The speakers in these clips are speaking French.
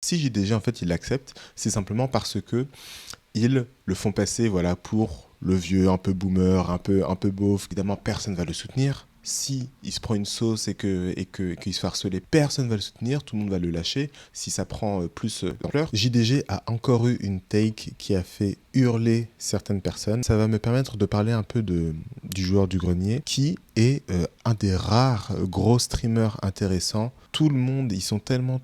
Si JDG, en fait, il l'accepte, c'est simplement parce que ils le font passer, voilà, pour le vieux, un peu boomer, un peu beauf. Évidemment, personne ne va le soutenir. Si il se prend une sauce qu'il se fait harceler, personne ne va le soutenir, tout le monde va le lâcher si ça prend plus d'ampleur. JDG a encore eu une take qui a fait hurler certaines personnes. Ça va me permettre de parler un peu du joueur du grenier, qui est un des rares gros streamers intéressants. Tout le monde, ils sont tellement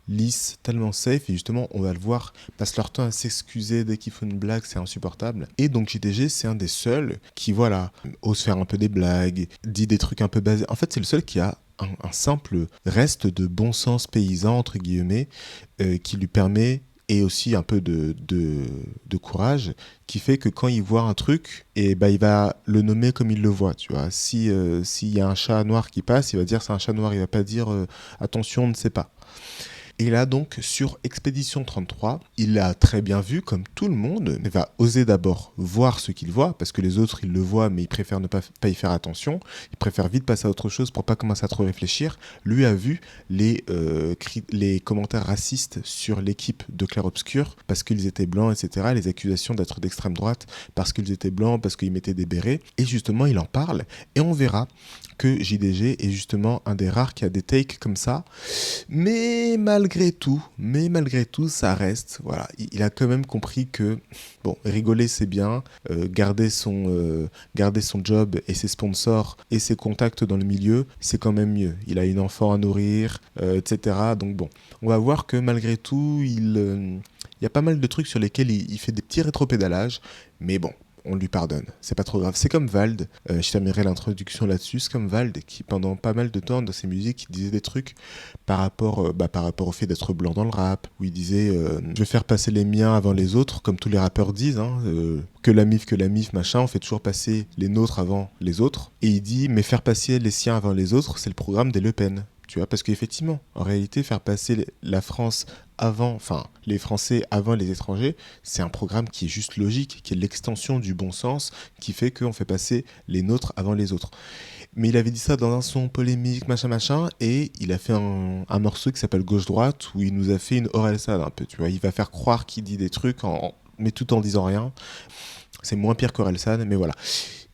lisses, tellement safe, et justement on va le voir, passe leur temps à s'excuser dès qu'ils font une blague, c'est insupportable. Et donc JDG, c'est un des seuls qui, voilà, ose faire un peu des blagues, dit des trucs un peu basés. En fait, c'est le seul qui a un simple reste de bon sens paysan, entre guillemets, qui lui permet, et aussi un peu de courage, qui fait que quand il voit un truc, et il va le nommer comme il le voit, tu vois. S'il y a un chat noir qui passe, il va dire c'est un chat noir, il va pas dire attention, on ne sait pas. Et là donc, sur Expédition 33, il a très bien vu, comme tout le monde, il va oser d'abord voir ce qu'il voit, parce que les autres, ils le voient, mais ils préfèrent ne pas y faire attention, ils préfèrent vite passer à autre chose pour pas commencer à trop réfléchir. Lui a vu les commentaires racistes sur l'équipe de Clair Obscur, parce qu'ils étaient blancs, etc., les accusations d'être d'extrême droite, parce qu'ils étaient blancs, parce qu'ils mettaient des bérets, et justement, il en parle, et on verra que JDG est justement un des rares qui a des takes comme ça, mais malgré tout, ça reste, voilà, il a quand même compris que, bon, rigoler c'est bien, garder son job et ses sponsors et ses contacts dans le milieu, c'est quand même mieux. Il a une enfant à nourrir, etc. Donc bon, on va voir que malgré tout, il y a pas mal de trucs sur lesquels il fait des petits rétropédalages, mais bon, on lui pardonne, c'est pas trop grave. C'est comme Vald, je terminerai l'introduction là-dessus, c'est comme Vald qui pendant pas mal de temps dans ses musiques, il disait des trucs par rapport au fait d'être blanc dans le rap, où il disait je vais faire passer les miens avant les autres, comme tous les rappeurs disent, hein, que la mif, machin, on fait toujours passer les nôtres avant les autres. Et il dit mais faire passer les siens avant les autres, c'est le programme des Le Pen. Tu vois, parce qu'effectivement, en réalité, faire passer la France les Français avant les étrangers, c'est un programme qui est juste logique, qui est l'extension du bon sens, qui fait qu'on fait passer les nôtres avant les autres. Mais il avait dit ça dans un son polémique, machin, et il a fait un morceau qui s'appelle Gauche-Droite, où il nous a fait une Orelsan un peu, tu vois. Il va faire croire qu'il dit des trucs, mais tout en disant rien. C'est moins pire qu'Orelsan, mais voilà.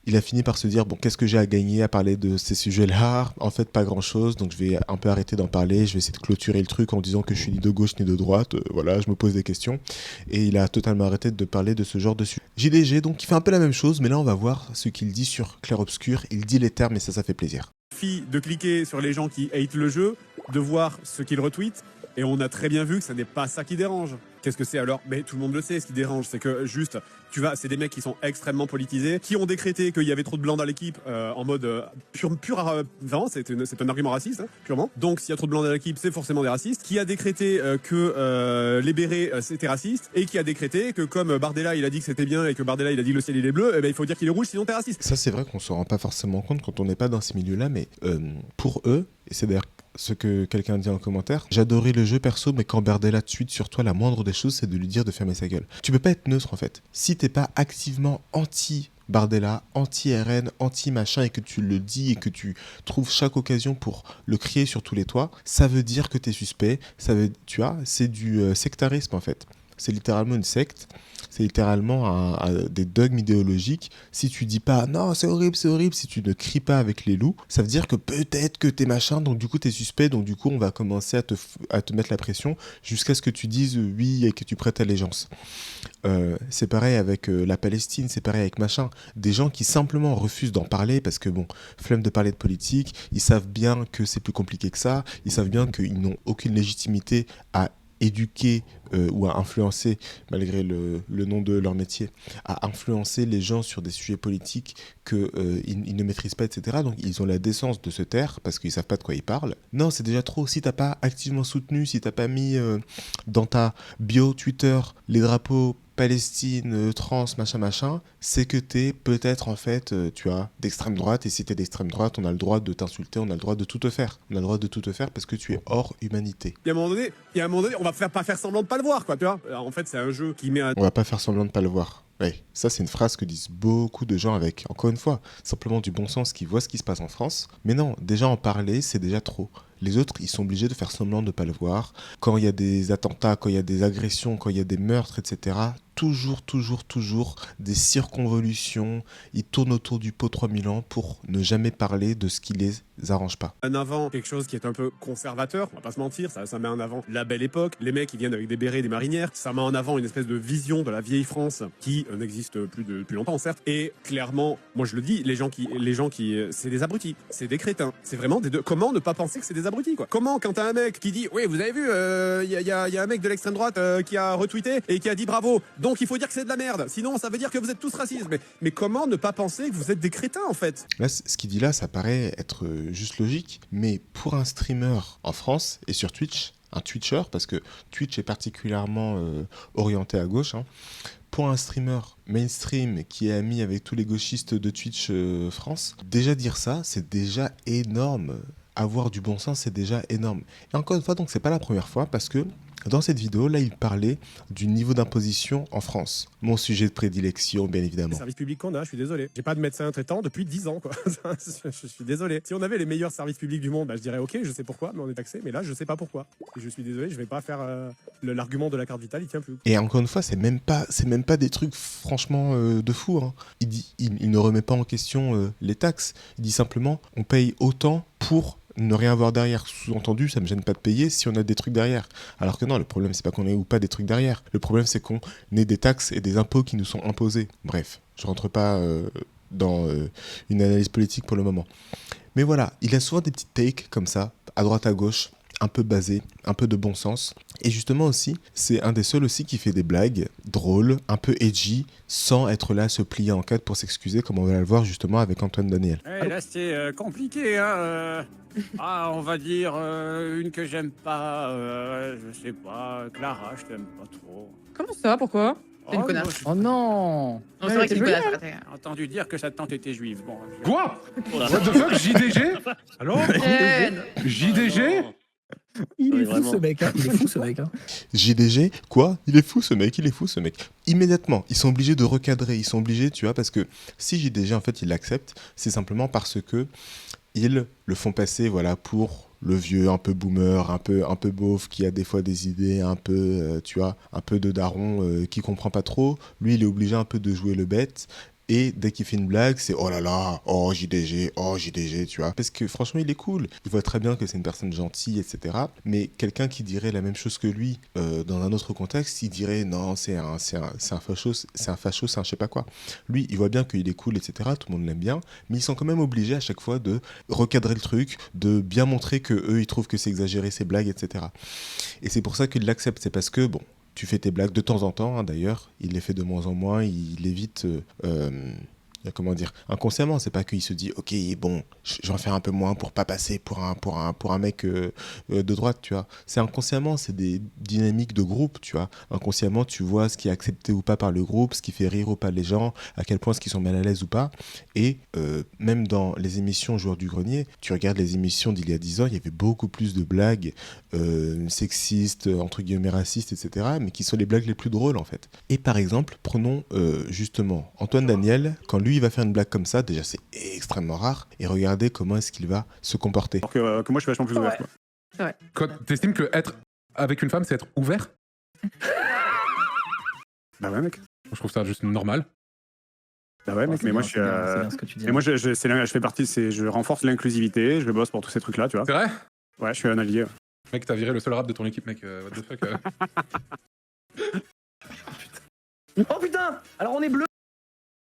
Il a fini par se dire, bon, qu'est-ce que j'ai à gagner à parler de ces sujets-là? En fait, pas grand-chose, donc je vais un peu arrêter d'en parler, je vais essayer de clôturer le truc en disant que je suis ni de gauche ni de droite, voilà, je me pose des questions. Et il a totalement arrêté de parler de ce genre de sujet. JDG, donc, il fait un peu la même chose, mais là, on va voir ce qu'il dit sur Clair Obscur. Il dit les termes, et ça fait plaisir. De cliquer sur les gens qui hate le jeu, de voir ce qu'ils retweetent, et on a très bien vu que ça n'est pas ça qui dérange. Qu'est-ce que c'est alors? Mais tout le monde le sait, ce qui dérange, c'est que juste, c'est des mecs qui sont extrêmement politisés, qui ont décrété qu'il y avait trop de blancs dans l'équipe, en mode vraiment, c'est un argument raciste, hein, purement. Donc, s'il y a trop de blancs dans l'équipe, c'est forcément des racistes. Qui a décrété que les bérets, c'était raciste, et qui a décrété que comme Bardella, il a dit que c'était bien, et que Bardella, il a dit que le ciel, il est bleu, il faut dire qu'il est rouge, sinon t'es raciste. Ça, c'est vrai qu'on se rend pas forcément compte quand on n'est pas dans ces milieux-là, mais pour eux, et c'est d'ailleurs ce que quelqu'un dit en commentaire, j'adorais le jeu perso, mais quand Bardella tweet sur toi, la moindre des choses, c'est de lui dire de fermer sa gueule. Tu peux pas être neutre en fait. Si t'es pas activement anti Bardella, anti-RN, anti-machin, et que tu le dis et que tu trouves chaque occasion pour le crier sur tous les toits, ça veut dire que t'es suspect, c'est du sectarisme en fait. C'est littéralement une secte, c'est littéralement des dogmes idéologiques. Si tu dis pas non, c'est horrible, si tu ne cries pas avec les loups, ça veut dire que peut-être que t'es machin, donc du coup t'es suspect, donc du coup on va commencer à te mettre la pression jusqu'à ce que tu dises oui et que tu prêtes allégeance. C'est pareil avec la Palestine, c'est pareil avec machin. Des gens qui simplement refusent d'en parler parce que bon, flemme de parler de politique, ils savent bien que c'est plus compliqué que ça, ils savent bien qu'ils n'ont aucune légitimité à éduquer ou à influencer, malgré le nom de leur métier, à influencer les gens sur des sujets politiques qu'ils ne maîtrisent pas, etc. Donc ils ont la décence de se taire parce qu'ils savent pas de quoi ils parlent. Non, c'est déjà trop. Si t'as pas activement soutenu, si t'as pas mis dans ta bio Twitter les drapeaux Palestine, trans, machin, c'est que t'es peut-être en fait, d'extrême droite, et si t'es d'extrême droite, on a le droit de t'insulter, on a le droit de tout te faire. On a le droit de tout te faire parce que tu es hors humanité. Il y a un moment donné, on va pas faire semblant de pas le voir, quoi, tu vois. Alors, en fait, c'est un jeu qui met On va pas faire semblant de pas le voir. Ouais, ça c'est une phrase que disent beaucoup de gens avec, encore une fois, simplement du bon sens qui voient ce qui se passe en France. Mais non, déjà en parler, c'est déjà trop. Les autres, ils sont obligés de faire semblant de ne pas le voir. Quand il y a des attentats, quand il y a des agressions, quand il y a des meurtres, etc., toujours des circonvolutions. Ils tournent autour du pot 3000 ans pour ne jamais parler de ce qui les arrange pas. En avant quelque chose qui est un peu conservateur, on va pas se mentir, ça met en avant la belle époque, les mecs qui viennent avec des bérets, des marinières, ça met en avant une espèce de vision de la vieille France qui n'existe plus depuis longtemps certes, et clairement, moi je le dis, les gens qui c'est des abrutis, c'est des crétins, c'est vraiment des deux. Comment ne pas penser que c'est des abrutis quoi? Comment quand t'as un mec qui dit, oui vous avez vu, y a un mec de l'extrême droite qui a retweeté et qui a dit bravo, donc il faut dire que c'est de la merde, sinon ça veut dire que vous êtes tous racistes, mais comment ne pas penser que vous êtes des crétins en fait? Là, ce qu'il dit là, ça paraît être juste logique, mais pour un streamer en France et sur Twitch, un Twitcher, parce que Twitch est particulièrement orienté à gauche, hein, pour un streamer mainstream qui est ami avec tous les gauchistes de Twitch France, déjà dire ça, c'est déjà énorme. Avoir du bon sens, c'est déjà énorme. Et encore une fois, donc c'est pas la première fois, parce que dans cette vidéo, là, il parlait du niveau d'imposition en France. Mon sujet de prédilection, bien évidemment. Les services publics qu'on a, je suis désolé. J'ai pas de médecin traitant depuis 10 ans, quoi. Je suis désolé. Si on avait les meilleurs services publics du monde, bah, je dirais ok, je sais pourquoi, mais on est taxé. Mais là, je sais pas pourquoi. Et je suis désolé, je vais pas faire l'argument de la carte vitale, il tient plus. Et encore une fois, c'est même pas des trucs franchement de fou. Hein. Il ne remet pas en question les taxes. Il dit simplement, on paye autant pour ne rien avoir derrière. Sous-entendu, ça me gêne pas de payer si on a des trucs derrière. Alors que non, le problème c'est pas qu'on ait ou pas des trucs derrière. Le problème c'est qu'on ait des taxes et des impôts qui nous sont imposés. Bref, je rentre pas dans une analyse politique pour le moment. Mais voilà, il a souvent des petites takes comme ça, à droite à gauche, un peu basées, un peu de bon sens. Et justement aussi, c'est un des seuls aussi qui fait des blagues drôles, un peu edgy, sans être là à se plier en quatre pour s'excuser, comme on va le voir justement avec Antoine Daniel. Ouais, là c'est compliqué, hein. On va dire une que j'aime pas, je sais pas, Clara, je t'aime pas trop. Comment ça? Pourquoi? T'es une connasse. Moi, Oh non. Non, c'est vrai que c'est une connasse. j'ai entendu dire que sa tante était juive. Bon, Quoi? What the fuck? JDG? Allô? JDG? Il est fou ce mec, hein. Il est fou ce mec, hein. JDG, quoi? Il est fou ce mec, il est fou ce mec. Immédiatement, ils sont obligés de recadrer, ils sont obligés, tu vois, parce que si JDG en fait il l'accepte, c'est simplement parce que ils le font passer, voilà, pour le vieux, un peu boomer, un peu beauf, qui a des fois des idées un peu, tu vois, un peu de daron, qui comprend pas trop. Lui, il est obligé un peu de jouer le bête. Et dès qu'il fait une blague, c'est oh là là, oh JDG, tu vois. Parce que franchement, il est cool. Il voit très bien que c'est une personne gentille, etc. Mais quelqu'un qui dirait la même chose que lui dans un autre contexte, il dirait non, c'est un facho, c'est un je sais pas quoi. Lui, il voit bien qu'il est cool, etc. Tout le monde l'aime bien. Mais ils sont quand même obligés à chaque fois de recadrer le truc, de bien montrer que eux, ils trouvent que c'est exagéré, ces blagues, etc. Et c'est pour ça qu'ils l'acceptent. C'est parce que, bon, tu fais tes blagues de temps en temps, hein, d'ailleurs. Il les fait de moins en moins. Il évite, comment dire, inconsciemment. C'est pas qu'il se dit, ok, bon, je vais en faire un peu moins pour pas passer pour un mec de droite, tu vois. C'est inconsciemment, c'est des dynamiques de groupe, tu vois. Inconsciemment, tu vois ce qui est accepté ou pas par le groupe, ce qui fait rire ou pas les gens, à quel point ce qu'ils sont mal à l'aise ou pas. Et même dans les émissions Joueurs du Grenier, tu regardes les émissions d'il y a 10 ans, il y avait beaucoup plus de blagues sexistes, entre guillemets racistes, etc., mais qui sont les blagues les plus drôles, en fait. Et par exemple, prenons justement Antoine Daniel, quand lui, il va faire une blague comme ça, déjà, c'est extrêmement rare, et regardez comment est-ce qu'il va se comporter. Alors que moi je suis vachement plus ouvert. Quoi. T'estimes que être avec une femme, c'est être ouvert? Bah ouais mec. Je trouve ça juste normal. Bah ouais mec, mais moi je suis... C'est bien ce que tu dis. Et moi je fais partie, je renforce l'inclusivité, je bosse pour tous ces trucs là, tu vois. C'est vrai? Ouais, je suis un allié. Mec, t'as viré le seul rap de ton équipe, mec. What the fuck? Oh putain. Alors on est bleu.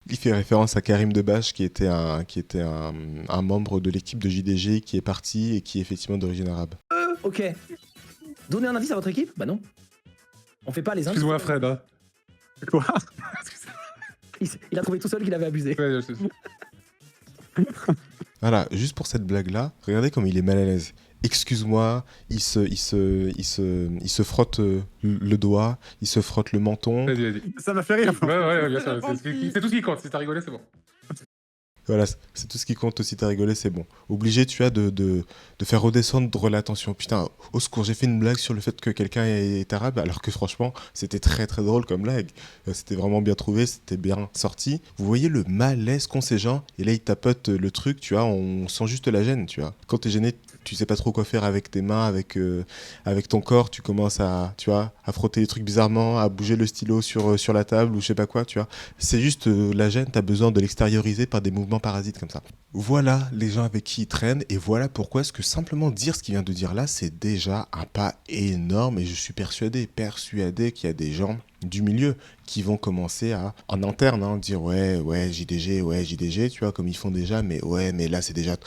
Il fait référence à Karim Debache, qui était un membre de l'équipe de JDG qui est parti et qui est effectivement d'origine arabe. Ok. Donnez un indice à votre équipe? Bah non. On fait pas les indices. Excuse-moi, Fred. Hein. Quoi? Il a trouvé tout seul qu'il avait abusé. Ouais, Voilà, juste pour cette blague-là, regardez comme il est mal à l'aise. Excuse-moi, il se frotte le doigt, il se frotte le menton. Vas-y. Ça m'a fait rire. Ouais, bien sûr. C'est tout ce qui compte. Si t'as rigolé, c'est bon. Voilà, c'est tout ce qui compte aussi, t'as rigolé, c'est bon. Obligé, tu as de faire redescendre la tension. Putain, au secours, j'ai fait une blague sur le fait que quelqu'un est arabe, alors que franchement, c'était très très drôle comme blague. C'était vraiment bien trouvé, c'était bien sorti. Vous voyez le malaise qu'ont ces gens, et là ils tapotent le truc, tu vois, on sent juste la gêne, tu vois. Quand t'es gêné, tu sais pas trop quoi faire avec tes mains, avec ton corps, tu commences à, tu vois, à frotter les trucs bizarrement, à bouger le stylo sur la table ou je sais pas quoi, tu vois. C'est juste la gêne, t'as besoin de l'extérioriser par des mouvements parasites comme ça. Voilà les gens avec qui ils traînent et voilà pourquoi est-ce que simplement dire ce qu'il vient de dire là, c'est déjà un pas énorme et je suis persuadé qu'il y a des gens du milieu qui vont commencer à, en interne, hein, dire ouais, JDG, tu vois, comme ils font déjà, mais ouais, mais là c'est déjà,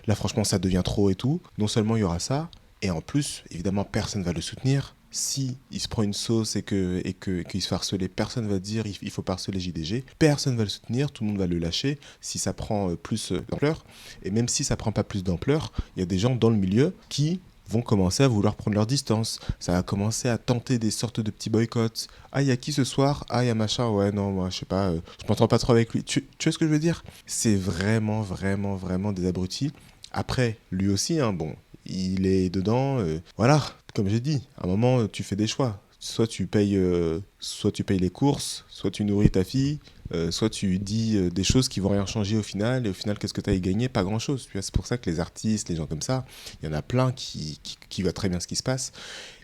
là franchement ça devient trop et tout. Non seulement il y aura ça, et en plus, évidemment, personne va le soutenir. Si il se prend une sauce qu'il se fait harceler, personne va dire il faut pas harceler JDG. Personne va le soutenir, tout le monde va le lâcher si ça prend plus d'ampleur. Et même si ça prend pas plus d'ampleur, il y a des gens dans le milieu qui vont commencer à vouloir prendre leur distance. Ça va commencer à tenter des sortes de petits boycotts. Ah, il y a qui ce soir? Ah, il y a machin. Ouais, non, moi, je sais pas, je m'entends pas trop avec lui. Tu vois ce que je veux dire? C'est vraiment des abrutis. Après, lui aussi, hein, bon, il est dedans. Voilà, comme j'ai dit, à un moment, tu fais des choix. Soit tu payes les courses, soit tu nourris ta fille, soit tu dis des choses qui vont rien changer au final. Et au final, qu'est-ce que tu as à y gagner? Pas grand-chose. C'est pour ça que les artistes, les gens comme ça, il y en a plein qui voient très bien ce qui se passe,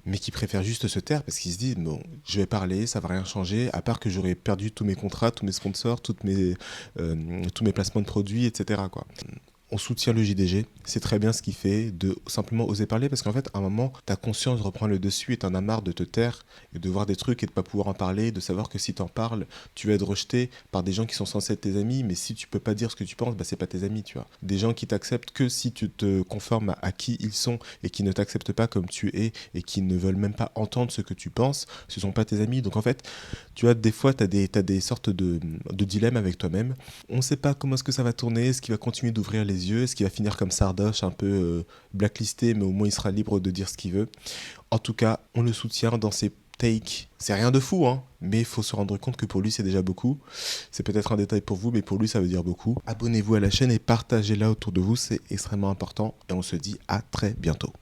mais qui préfèrent juste se taire parce qu'ils se disent, bon, je vais parler, ça va rien changer, à part que j'aurais perdu tous mes contrats, tous mes sponsors, tous mes placements de produits, etc., quoi. On soutient le JDG, c'est très bien ce qu'il fait, de simplement oser parler, parce qu'en fait, à un moment, ta conscience reprend le dessus et t'en as marre de te taire, et de voir des trucs et de pas pouvoir en parler, de savoir que si t'en parles, tu vas être rejeté par des gens qui sont censés être tes amis, mais si tu peux pas dire ce que tu penses, bah c'est pas tes amis, tu vois. Des gens qui t'acceptent que si tu te conformes à qui ils sont, et qui ne t'acceptent pas comme tu es, et qui ne veulent même pas entendre ce que tu penses, ce sont pas tes amis. Donc en fait, tu vois, des fois, t'as des sortes de dilemmes avec toi-même. On sait pas comment est-ce que ça va tourner, est-ce qu'il va continuer d'ouvrir les yeux, est-ce qu'il va finir comme Sardoche, un peu blacklisté, mais au moins il sera libre de dire ce qu'il veut. En tout cas, on le soutient dans ses takes. C'est rien de fou, hein, mais il faut se rendre compte que pour lui, c'est déjà beaucoup. C'est peut-être un détail pour vous, mais pour lui, ça veut dire beaucoup. Abonnez-vous à la chaîne et partagez-la autour de vous, c'est extrêmement important. Et on se dit à très bientôt.